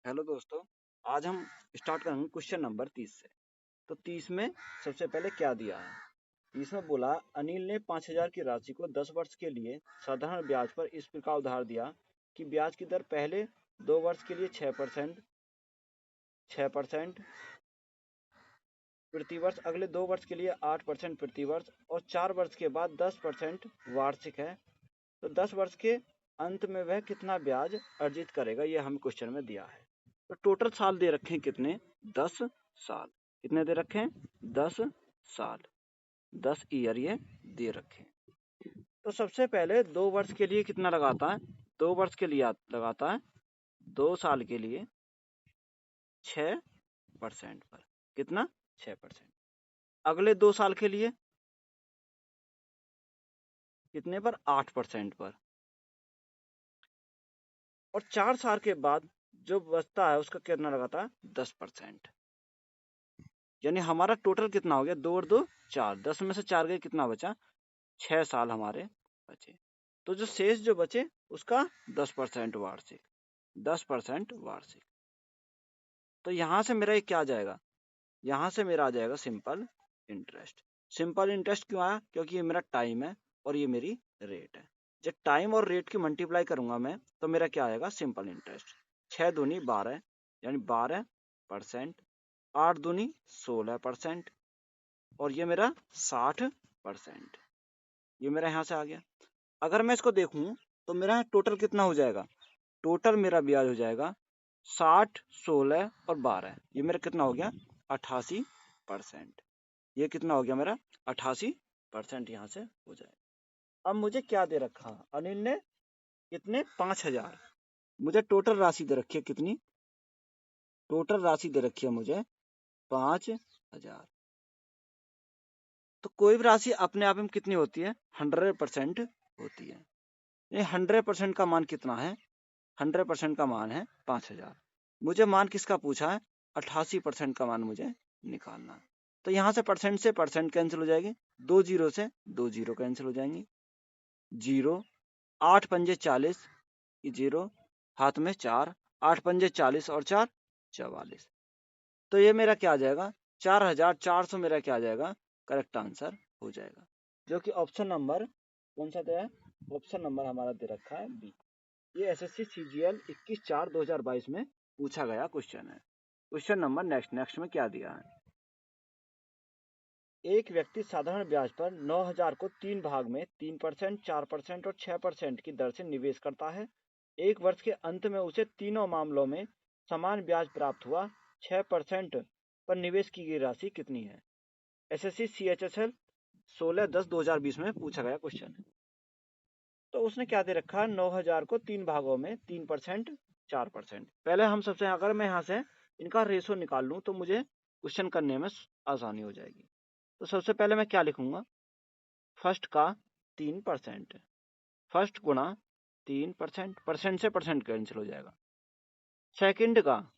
Hello दोस्तों। आज हम स्टार्ट करेंगे क्वेश्चन नंबर 30 से। तो 30 में सबसे पहले क्या दिया है। 30 में बोला अनिल ने 5,000 की राशि को 10 वर्ष के लिए साधारण ब्याज पर इस प्रकार उधार दिया कि ब्याज की दर पहले 2 वर्ष के लिए 6% प्रति वर्ष, अगले 2 वर्ष के लिए 8% प्रति वर्ष और 4 वर्ष के बाद 10% वार्षिक है। तो 10 वर्ष के अंत में वह कितना ब्याज अर्जित करेगा, ये हमें क्वेश्चन में दिया है। तो टोटल साल दे रखे हैं कितने, 10 साल। कितने दे रखे हैं, 10 साल, 10 ईयर ये दे रखे हैं। तो सबसे पहले 2 वर्ष के लिए कितना लगाता है, 2 वर्ष के लिए लगाता है 2 साल के लिए 6% पर। कितना, 6%। अगले 2 साल के लिए कितने पर, 8% पर। और 4 साल के बाद जो बचता है उसका कितना लगाता है, 10%। यानी हमारा टोटल कितना हो गया, 2 और 2 4, 10 में से 4 गए, कितना बचा, 6 साल हमारे बचे। तो जो शेष जो बचे उसका 10% वार्षिक, 10% वार्षिक। तो यहाँ से मेरा ये क्या आ जाएगा, यहाँ से मेरा आ जाएगा सिंपल इंटरेस्ट। सिंपल इंटरेस्ट क्यों आया, क्योंकि ये मेरा टाइम है और ये मेरी रेट है। जब टाइम और रेट की मल्टीप्लाई करूंगा मैं तो मेरा क्या आएगा, सिंपल इंटरेस्ट। 6 दूनी 12 यानी 12%, 8 दूनी 16% और ये मेरा 60%। ये मेरा यहाँ से आ गया। अगर मैं इसको देखूं तो मेरा टोटल कितना हो जाएगा, टोटल मेरा ब्याज हो जाएगा 60, 16 और 12। ये मेरा कितना हो गया, 88%। ये कितना हो गया मेरा, 88% यहाँ से हो जाएगा। अब मुझे क्या दे रखा, अनिल ने कितने, 5,000। मुझे टोटल राशि दे रखी है कितनी, टोटल राशि दे रखी है मुझे 5,000। तो कोई भी राशि अपने आप में कितनी होती है, 100% होती है। ये 100% का मान कितना है, 100% का मान है 5,000। मुझे मान किसका पूछा है, 88% का मान मुझे निकालना है। तो यहाँ से परसेंट कैंसिल हो जाएगी, 2 जीरो से 2 जीरो कैंसिल हो जाएंगी, 0, 8 पंजे 40, ये 0, हाथ में 4, 8 पंजे 40 और 4 44। तो ये मेरा क्या आ जाएगा, 4,400 मेरा क्या आ जाएगा, करेक्ट आंसर हो जाएगा। जो कि ऑप्शन नंबर कौन सा दिया है, ऑप्शन नंबर हमारा दे रखा है बी। ये एसएससी सीजीएल 21/4/2022 में पूछा गया क्वेश्चन है। क्वेश्चन नंबर नेक्स्ट में क्या दिया है। एक व्यक्ति साधारण ब्याज पर 9,000 को 3 भाग में 3%, 4% और 6% की दर से निवेश करता है। 1 वर्ष के अंत में उसे तीनों मामलों में समान ब्याज प्राप्त हुआ। 6% पर निवेश की गई राशि कितनी है। एसएससी सीएचएसएल 16/10/2020 में पूछा गया क्वेश्चन है। तो उसने क्या दे रखा है, 9,000 को 3 भागों में 3%, 4%। पहले हम सबसे, अगर मैं यहाँ से इनका रेशो निकाल लूँ तो मुझे क्वेश्चन करने में आसानी हो जाएगी। तो सबसे पहले मैं क्या लिखूंगा, फर्स्ट का 3%, फर्स्ट गुणा 3%, परसेंट से परसेंट कैंसिल हो जाएगा। सेकंड का,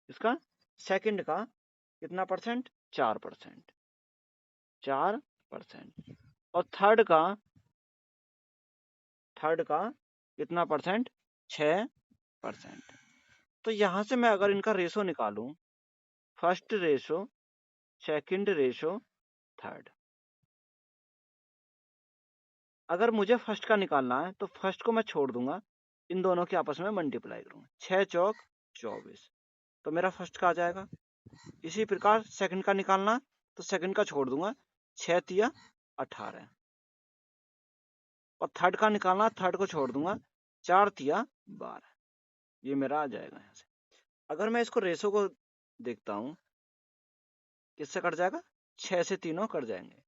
इसका सेकंड का कितना परसेंट, 4%, 4%। और थर्ड का कितना परसेंट, 6%। तो यहाँ से मैं अगर इनका रेशो निकालूं, first ratio, second ratio, third. अगर मुझे फर्स्ट का निकालना है तो फर्स्ट को मैं छोड़ दूंगा, इन दोनों के आपस में मल्टीप्लाई करूंगा, 6 चौक 24, तो मेरा फर्स्ट का आ जाएगा। इसी प्रकार सेकंड का निकालना तो सेकंड का छोड़ दूंगा, 6 तिया 18। और थर्ड का निकालना, थर्ड को छोड़ दूंगा, 4 तिया 12। ये मेरा आ जाएगा यहाँ से। अगर मैं इसको रेशो को देखता हूँ, किससे कट जाएगा, 6 से तीनों कट जाएंगे,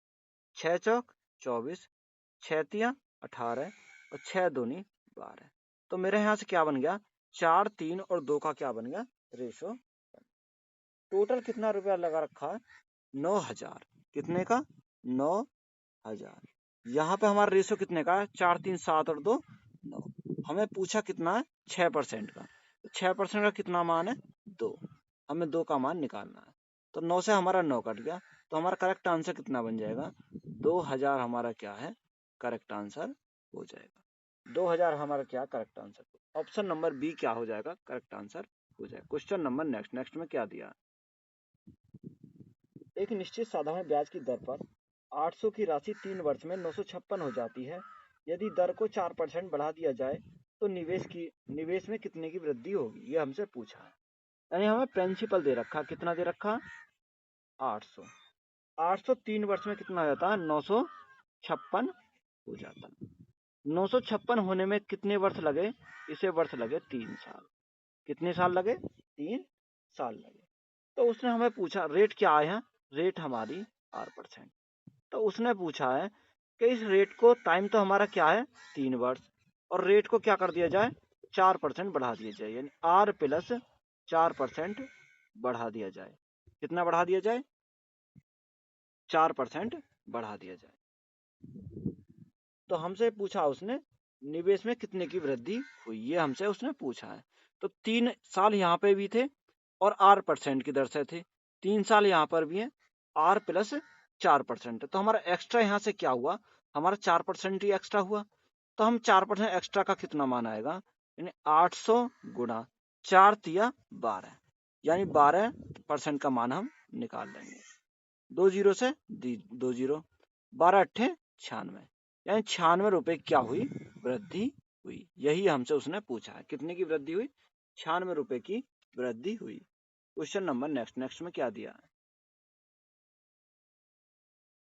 6 चौक 24, 6 तिया 18 और 6 दूनी 12। तो मेरे यहाँ से क्या बन गया, 4, 3 और 2 का क्या बन गया, रेशो। टोटल कितना रुपया लगा रखा है, 9,000। कितने का, 9,000। यहाँ पे हमारा रेशो कितने का है, 4, 3, 7 और 2 9। हमें पूछा कितना है, 6% का। 6% का कितना मान है, 2। हमें 2 का मान निकालना है। तो 9 से हमारा 9 कट गया, तो हमारा करेक्ट आंसर कितना बन जाएगा, 2,000 हमारा क्या है, करेक्ट आंसर हो जाएगा। 2,000 हमारा क्या correct answer, option number B क्या हो जाएगा, करेक्ट आंसर पूछा है। क्वेश्चन नंबर नेक्स्ट में क्या दिया, एक निश्चित साधारण ब्याज की दर पर 800 की राशि 3 वर्ष में 956 हो जाती है। यदि दर को 4% बढ़ा दिया जाए तो निवेश में कितने की वृद्धि होगी, ये हमसे पूछा है। यानी हमें प्रिंसिपल दे रखा, कितना दे रखा, 800। 800 3 वर्ष में कितना हो जाता है, 956 हो जाता है। 956 होने में कितने वर्ष लगे, इसे वर्ष लगे 3 साल। कितने साल लगे, 3 साल लगे। तो उसने हमें पूछा रेट क्या आए हैं, रेट हमारी 8%। तो उसने पूछा है कि इस रेट को, टाइम तो हमारा क्या है 3 वर्ष, और रेट को क्या कर दिया जाए, 4% बढ़ा दिया जाए, यानी आर प्लस 4% बढ़ा दिया जाए। कितना बढ़ा दिया जाए, 4% बढ़ा दिया जाए। तो हमसे पूछा उसने निवेश में कितने की वृद्धि हुई, ये हमसे उसने पूछा है। तो 3 साल यहाँ पे भी थे और R% की दर से थे, 3 साल यहाँ पर भी है, R प्लस 4%। तो हमारा एक्स्ट्रा यहाँ से क्या हुआ, हमारा 4% ही एक्स्ट्रा हुआ। तो हम 4% एक्स्ट्रा का कितना मान आएगा, यानी 800 गुणा 4 तिया 12, यानी 12% का मान हम निकाल लेंगे। 2 जीरो से 2 जीरो, 12 अट्ठे 96, यानी 96 रुपए क्या हुई, वृद्धि हुई। यही हमसे उसने पूछा है, कितने की वृद्धि हुई, 96 रुपए की वृद्धि हुई। क्वेश्चन नंबर नेक्स्ट में क्या दिया है,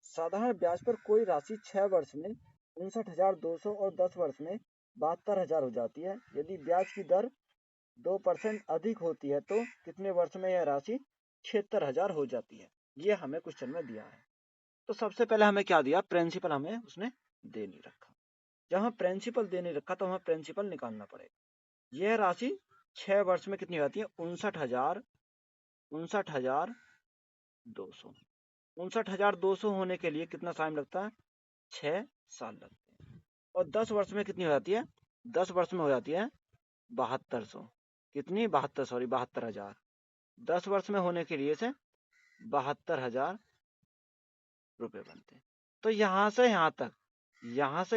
साधारण ब्याज पर कोई राशि 6 वर्ष में 59,200 और 10 वर्ष में 72,000 हो जाती है। यदि ब्याज की दर 2% अधिक होती है तो कितने वर्ष में यह राशि 76,000 हो जाती है, ये हमें क्वेश्चन में दिया है। तो सबसे पहले हमें क्या दिया, प्रिंसिपल हमें उसने दे नहीं रखा। जब हमें प्रिंसिपल दे नहीं रखा तो हमें प्रिंसिपल निकालना पड़ेगा। यह राशि 6 वर्ष में कितनी हो जाती है, 59,200। 59,200 होने के लिए कितना टाइम लगता है, 6 साल लगते हैं। और 10 वर्ष में कितनी हो जाती है, 10 वर्ष में हो जाती है 7200। कितनी, 72, सॉरी 72,000। 10 वर्ष में होने के लिए से 72,000 रुपए बनते हैं। तो यहाँ से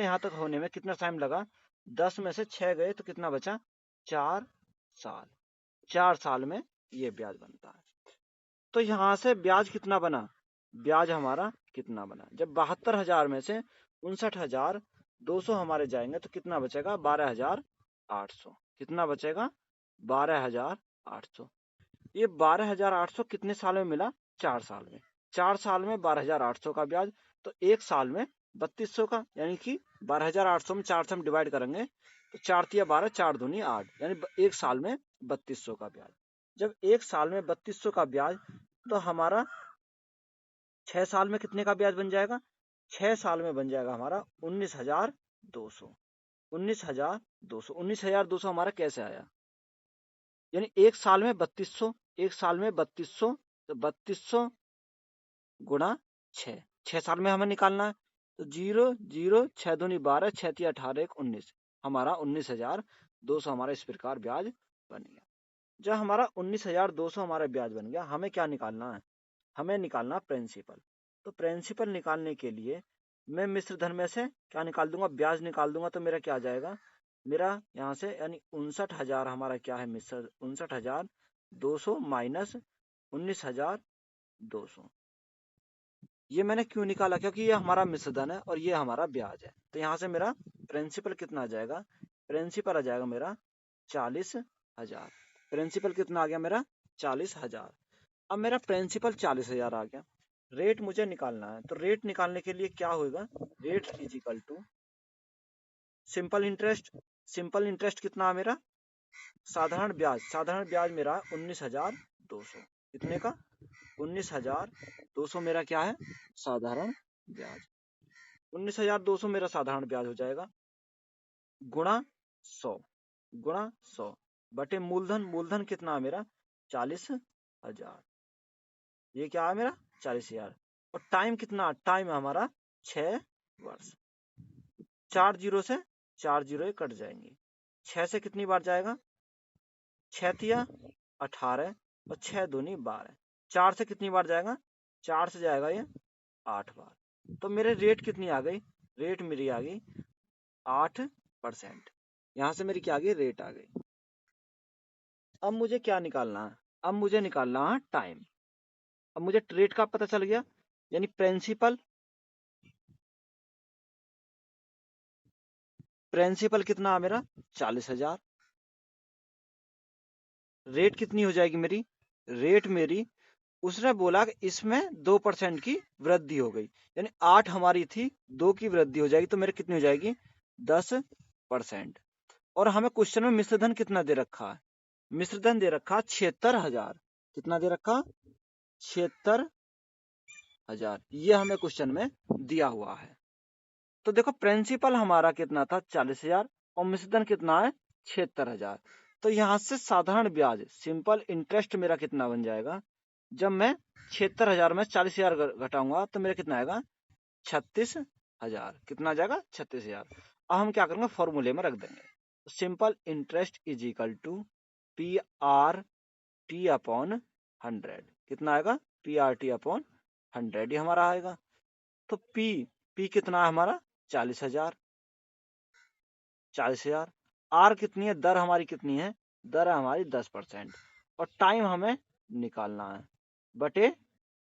यहाँ तक होने में कितना टाइम लगा, 10 में से 6 गए तो कितना बचा, 4 साल। 4 साल में ये ब्याज बनता है। तो यहाँ से ब्याज कितना बना, ब्याज हमारा कितना बना, जब 72,000 में से 59,200 हमारे जाएंगे तो कितना बचेगा, 12,800। कितना बचेगा, 12,800। ये 12,800 कितने साल में मिला, 4 साल में। 4 साल में 12,800 का ब्याज, तो 1 साल में 3200 का, यानी कि 12,800 में 4 से हम डिवाइड करेंगे तो 4 तिया 12, 4 दूनी 8, यानी 1 साल में 3200 का ब्याज। जब 1 साल में 3200 का ब्याज, तो हमारा 6 साल में कितने का ब्याज बन जाएगा, 6 साल में बन जाएगा हमारा 19,200। 19,200, 19,200 हमारा कैसे आया, यानी 1 साल में 3200, 1 साल में 3200, तो 3200 गुणा 6, 6 साल में हमें निकालना है। तो 0 0 6 दूनी 12, 6 तिया 18, 1 19, हमारा 19,200 हमारा इस प्रकार ब्याज बन गया। जब हमारा 19,200 हमारा ब्याज बन गया, हमें क्या निकालना है, हमें निकालना प्रिंसिपल। तो प्रिंसिपल निकालने के लिए मैं मिश्र धन में से क्या निकाल दूंगा, ब्याज निकाल दूंगा। तो मेरा क्या आ जाएगा, मेरा यहाँ से यानी 59,000 हमारा क्या है, मिश्र 59,200 माइनस 19,200। ये मैंने क्यों निकाला, क्योंकि ये हमारा मिश्र धन है और ये हमारा ब्याज है। तो यहाँ से मेरा प्रिंसिपल कितना आ जाएगा, प्रिंसिपल आ जाएगा मेरा 40,000। प्रिंसिपल कितना आ गया मेरा, 40,000। अब मेरा प्रिंसिपल 40,000 आ गया, रेट मुझे निकालना है। तो रेट निकालने के लिए क्या होगा, rate is equal to simple interest. Simple interest कितना है मेरा, साधारण ब्याज मेरा 19,200। कितने का, 19,200 मेरा क्या है, साधारण ब्याज। 19,200 मेरा साधारण ब्याज हो जाएगा, गुणा 100, गुणा 100 बटे मूलधन। मूलधन कितना है मेरा, 40,000। ये क्या है मेरा, 40,000। और टाइम कितना, टाइम है हमारा 6 वर्ष। 4 जीरो से 4 जीरो कट जाएंगे, 6 से कितनी बार जाएगा, 6 तिया 18 और 6 दूनी 12, 4 से कितनी बार जाएगा, 4 से जाएगा ये 8 बार। तो मेरे रेट कितनी आ गई, रेट मेरी आ गई 8%। यहाँ से मेरी क्या आ गई, रेट आ गई। अब मुझे क्या निकालना है? अब मुझे निकालना है टाइम। अब मुझे रेट का पता चल गया, यानी प्रिंसिपल कितना है मेरा? 40,000। रेट कितनी हो जाएगी मेरी? रेट मेरी, उसने बोला कि इसमें 2% की वृद्धि हो गई, यानी 8 हमारी थी, 2 की वृद्धि हो जाएगी, तो मेरे कितनी हो जाएगी? 10%। और हमें क्वेश्चन में मिश्रधन कितना दे रखा है? मिश्रधन दे रखा 76,000। कितना दे रखा? 76,000, ये हमें क्वेश्चन में दिया हुआ है। तो देखो प्रिंसिपल हमारा कितना था? 40,000, और मिश्रधन कितना है? 76,000। तो यहां से साधारण ब्याज, सिंपल इंटरेस्ट मेरा कितना बन जाएगा? जब मैं 76,000 में 40,000 घटाऊंगा तो मेरा कितना आएगा? 36,000। कितना आ जाएगा? 36,000। अब हम क्या करेंगे? फॉर्मूले में रख देंगे। Simple interest is equal to P R T upon 100। कितना आएगा? पी आर टी अपॉन 100, ये हमारा आएगा। तो पी कितना है हमारा? 40,000। 40,000। आर कितनी है? दर हमारी कितनी है? दर है हमारी 10%। और टाइम हमें निकालना है बटे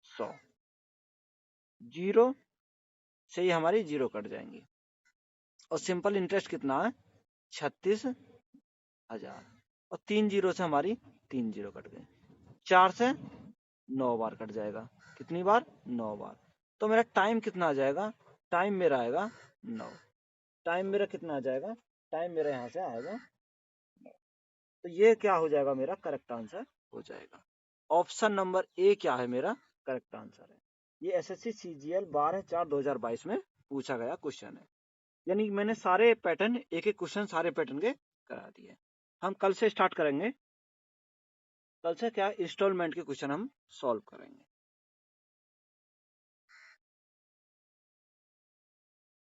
100। जीरो से ही हमारी जीरो कट जाएंगी। और सिंपल इंटरेस्ट कितना है? 36,000। और 3 जीरो से हमारी 3 जीरो कट गए। 4 से 9 बार कट जाएगा। कितनी बार? 9 बार। तो मेरा टाइम कितना आ जाएगा? टाइम मेरा आएगा 9। टाइम मेरा कितना आ जाएगा? टाइम मेरा यहाँ से आएगा 9। तो ये क्या हो जाएगा? मेरा करेक्ट आंसर हो जाएगा। ऑप्शन नंबर ए क्या है मेरा करेक्ट आंसर है। ये एसएससी सीजीएल 12/4/2022 में पूछा गया क्वेश्चन है। यानी मैंने सारे पैटर्न, एक एक क्वेश्चन सारे पैटर्न के करा दिए। हम कल से स्टार्ट करेंगे। कल से क्या इंस्टॉलमेंट के क्वेश्चन हम सॉल्व करेंगे।